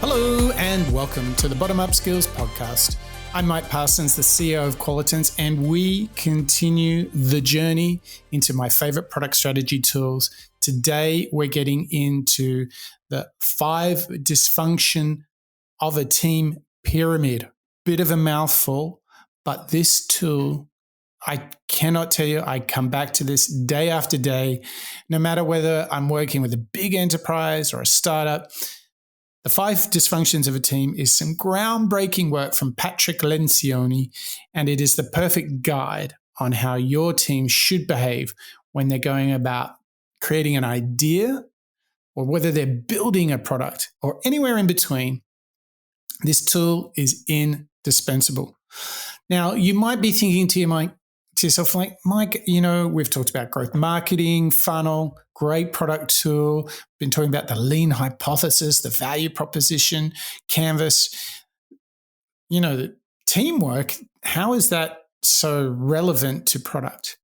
Hello and welcome to the Bottom Up Skills Podcast. I'm Mike Parsons, the CEO of Qualitance, and we continue the journey into my favorite product strategy tools. Today, we're getting into the 5 dysfunction of a team pyramid. Bit of a mouthful, but this tool, I cannot tell you, I come back to this day after day, no matter whether I'm working with a big enterprise or a startup. The 5 dysfunctions of a team is some groundbreaking work from Patrick Lencioni, and it is the perfect guide on how your team should behave when they're going about creating an idea or whether they're building a product or anywhere in between. This tool is indispensable. Now, you might be thinking to yourself, like, Mike, we've talked about growth marketing, funnel, great product tool, been talking about the lean hypothesis, the value proposition, canvas. The teamwork, how is that so relevant to product?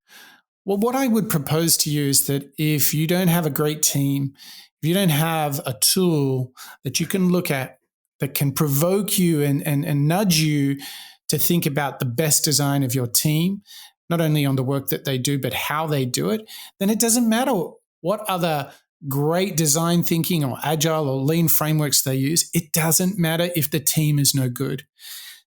Well, what I would propose to you is that if you don't have a great team, if you don't have a tool that you can look at that can provoke you and nudge you to think about the best design of your team, not only on the work that they do, but how they do it, then it doesn't matter what other great design thinking or agile or lean frameworks they use. It doesn't matter if the team is no good.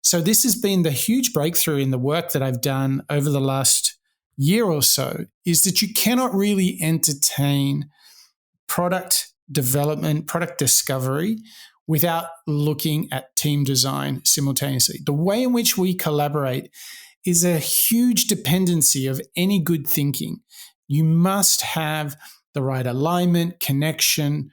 So this has been the huge breakthrough in the work that I've done over the last year or so, is that you cannot really entertain product development, product discovery without looking at team design simultaneously. The way in which we collaborate is a huge dependency of any good thinking. You must have the right alignment, connection,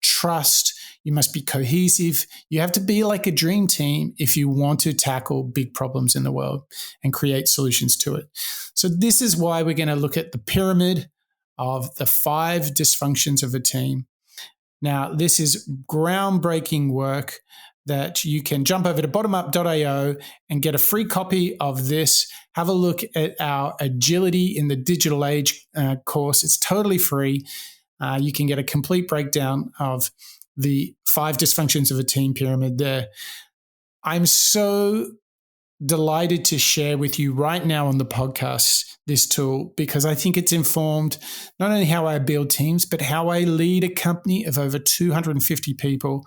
trust. You must be cohesive. You have to be like a dream team if you want to tackle big problems in the world and create solutions to it. So this is why we're going to look at the pyramid of the 5 dysfunctions of a team. Now, this is groundbreaking work that you can jump over to bottomup.io and get a free copy of this. Have a look at our Agility in the Digital Age course. It's totally free. You can get a complete breakdown of the 5 dysfunctions of a team pyramid there. I'm so delighted to share with you right now on the podcast this tool because I think it's informed not only how I build teams, but how I lead a company of over 250 people.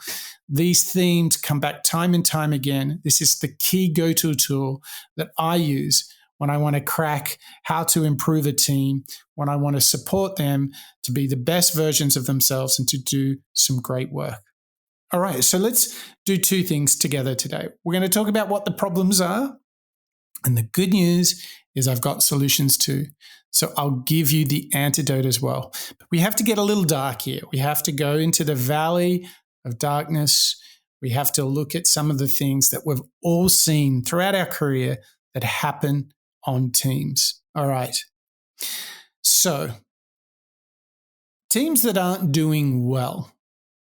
These themes come back time and time again. This is the key go-to tool that I use when I want to crack how to improve a team, when I want to support them to be the best versions of themselves and to do some great work. All right, so let's do 2 things together today. We're going to talk about what the problems are. And the good news is I've got solutions too. So I'll give you the antidote as well. But we have to get a little dark here. We have to go into the valley of darkness. We have to look at some of the things that we've all seen throughout our career that happen on teams. All right. So teams that aren't doing well,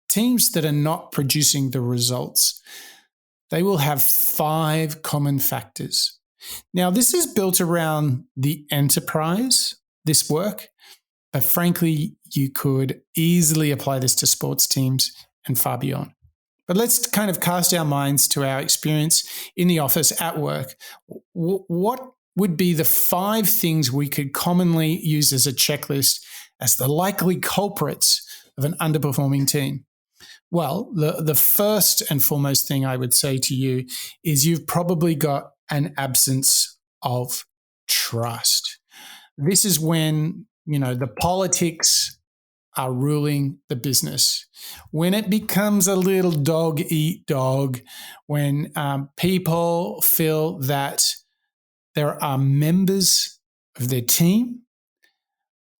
teams that are not producing the results, they will have 5 common factors. Now, this is built around the enterprise, this work, but frankly, you could easily apply this to sports teams and far beyond. But let's kind of cast our minds to our experience in the office at work. What would be the 5 things we could commonly use as a checklist as the likely culprits of an underperforming team? Well, the first and foremost thing I would say to you is you've probably got an absence of trust. This is when, the politics are ruling the business. When it becomes a little dog eat dog, when people feel that there are members of their team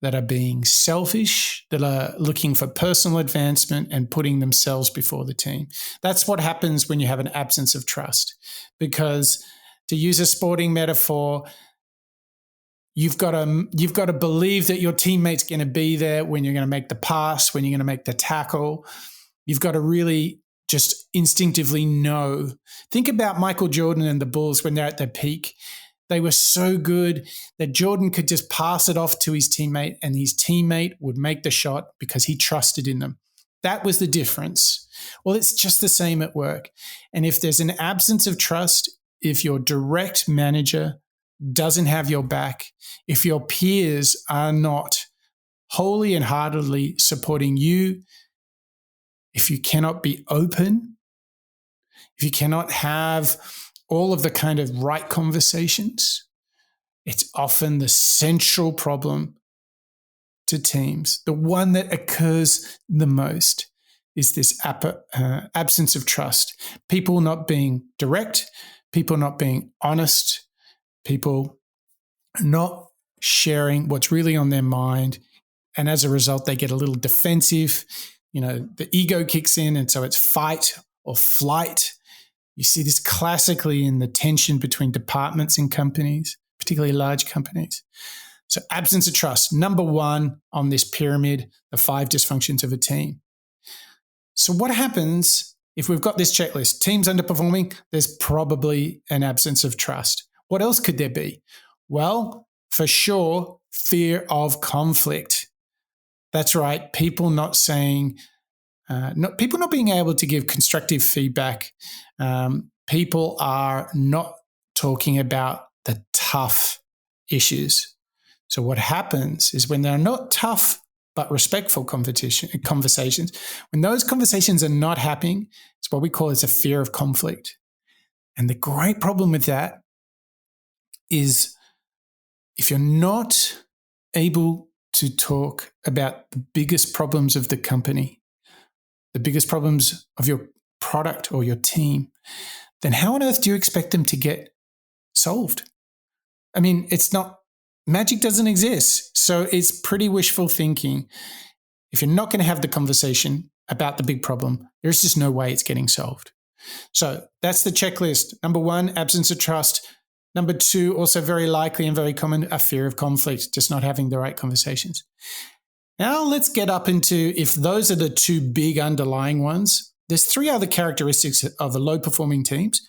that are being selfish, that are looking for personal advancement and putting themselves before the team. That's what happens when you have an absence of trust. Because to use a sporting metaphor, you've got to believe that your teammate's going to be there when you're going to make the pass, when you're going to make the tackle. You've got to really just instinctively know. Think about Michael Jordan and the Bulls when they're at their peak. They were so good that Jordan could just pass it off to his teammate and his teammate would make the shot because he trusted in them. That was the difference. Well, it's just the same at work. And if there's an absence of trust, if your direct manager doesn't have your back, if your peers are not wholly and heartedly supporting you, if you cannot be open, if you cannot have all of the kind of right conversations, it's often the central problem to teams. The one that occurs the most is this absence of trust. People not being direct, people not being honest, people not sharing what's really on their mind. And as a result, they get a little defensive. The ego kicks in, and so it's fight or flight. You see this classically in the tension between departments in companies, particularly large companies. So absence of trust, number one on this pyramid, the 5 dysfunctions of a team. So what happens if we've got this checklist? Teams underperforming, there's probably an absence of trust. What else could there be? Well, for sure, fear of conflict. That's right. People not saying, people not being able to give constructive feedback. People are not talking about the tough issues. So what happens is when they're not tough but respectful conversations, when those conversations are not happening, it's what we call a fear of conflict. And the great problem with that is if you're not able to talk about the biggest problems of the company, the biggest problems of your product or your team, then how on earth do you expect them to get solved? I mean, magic doesn't exist. So it's pretty wishful thinking. If you're not going to have the conversation about the big problem, there's just no way it's getting solved. So that's the checklist. Number 1, absence of trust. Number 2, also very likely and very common, a fear of conflict, just not having the right conversations. Now let's get up into, if those are the 2 big underlying ones, there's 3 other characteristics of the low-performing teams.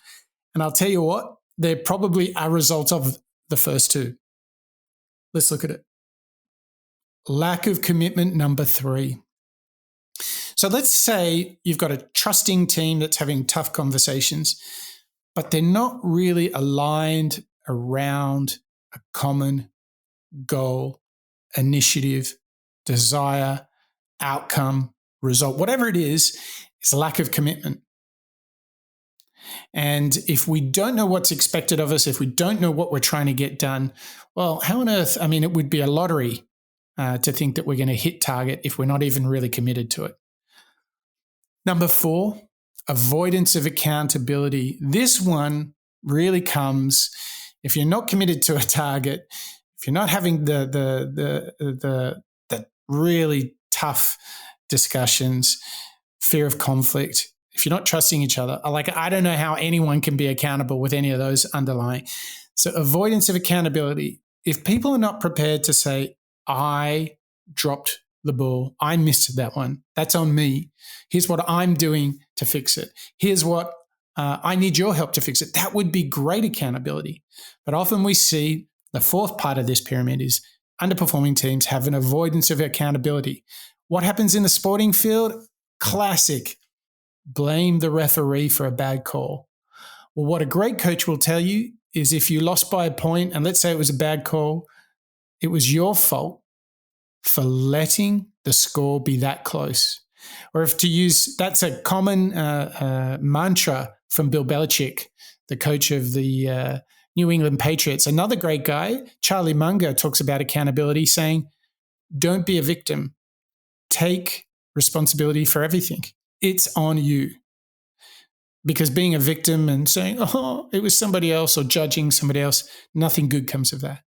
And I'll tell you what, they're probably a result of the first 2. Let's look at it. Lack of commitment, number 3. So let's say you've got a trusting team that's having tough conversations, but they're not really aligned around a common goal, initiative, desire, outcome, result. Whatever it is, it's a lack of commitment. And if we don't know what's expected of us, if we don't know what we're trying to get done, well, how on earth? I mean, it would be a lottery to think that we're going to hit target if we're not even really committed to it. Number 4, avoidance of accountability. This one really comes if you're not committed to a target, if you're not having the really tough discussions, fear of conflict, if you're not trusting each other, I don't know how anyone can be accountable with any of those underlying. So avoidance of accountability. If people are not prepared to say, I dropped the ball, I missed that one, that's on me. Here's what I'm doing to fix it. Here's what I need your help to fix it. That would be great accountability. But often we see the 4th part of this pyramid is underperforming teams have an avoidance of accountability. What happens in the sporting field? Classic. Blame the referee for a bad call. Well, what a great coach will tell you is if you lost by a point, and let's say it was a bad call, it was your fault for letting the score be that close. Or if to use, that's a common mantra from Bill Belichick, the coach of the New England Patriots. Another great guy, Charlie Munger, talks about accountability, saying, don't be a victim. Take responsibility for everything. It's on you. Because being a victim and saying, oh, it was somebody else, or judging somebody else, nothing good comes of that.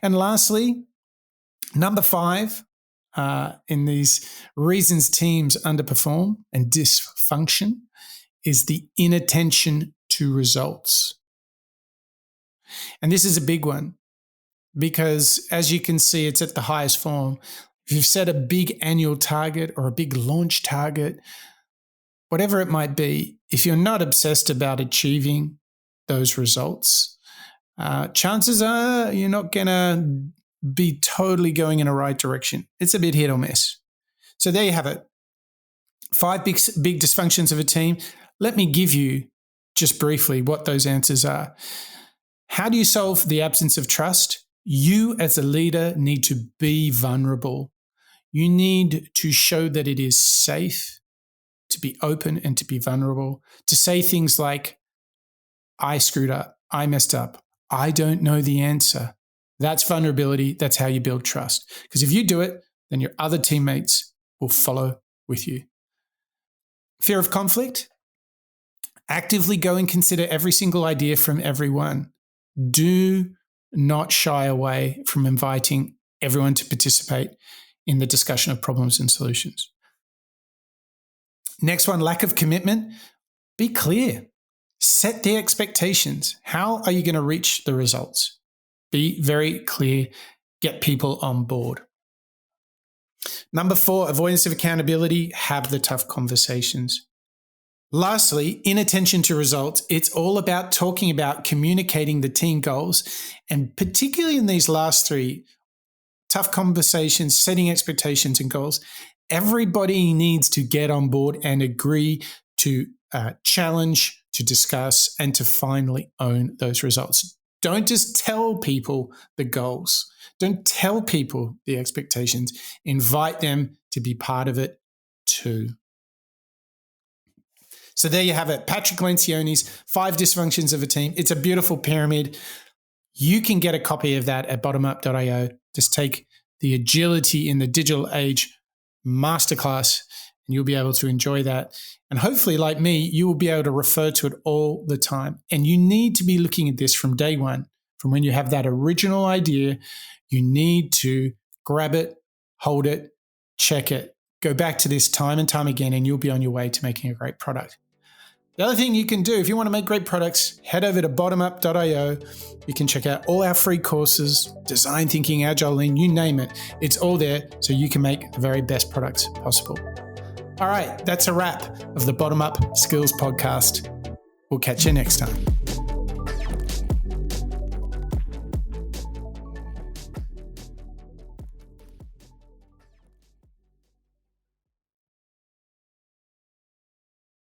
And lastly, number 5, in these reasons teams underperform and dysfunction is the inattention to results. And this is a big one because, as you can see, it's at the highest form. If you've set a big annual target or a big launch target, whatever it might be, if you're not obsessed about achieving those results, chances are you're not going to be totally going in a right direction. It's a bit hit or miss. So there you have it. 5 big dysfunctions of a team. Let me give you just briefly what those answers are. How do you solve the absence of trust? You as a leader need to be vulnerable. You need to show that it is safe to be open and to be vulnerable, to say things like, I screwed up, I messed up, I don't know the answer. That's vulnerability. That's how you build trust. Because if you do it, then your other teammates will follow with you. Fear of conflict. Actively go and consider every single idea from everyone. Do not shy away from inviting everyone to participate in the discussion of problems and solutions. Next one, lack of commitment. Be clear. Set the expectations. How are you going to reach the results? Be very clear. Get people on board. Number 4, avoidance of accountability. Have the tough conversations. Lastly, inattention to results. It's all about talking about communicating the team goals. And particularly in these last 3, tough conversations, setting expectations and goals, everybody needs to get on board and agree to challenge, to discuss, and to finally own those results. Don't just tell people the goals. Don't tell people the expectations. Invite them to be part of it too. So there you have it. Patrick Lencioni's 5 Dysfunctions of a Team. It's a beautiful pyramid. You can get a copy of that at bottomup.io. Just take the Agility in the Digital Age masterclass and you'll be able to enjoy that. And hopefully, like me, you will be able to refer to it all the time. And you need to be looking at this from day one. From when you have that original idea, you need to grab it, hold it, check it, go back to this time and time again, and you'll be on your way to making a great product. The other thing you can do, if you want to make great products, head over to bottomup.io. You can check out all our free courses, design thinking, agile, lean, you name it. It's all there so you can make the very best products possible. All right, that's a wrap of the Bottom Up Skills Podcast. We'll catch you next time.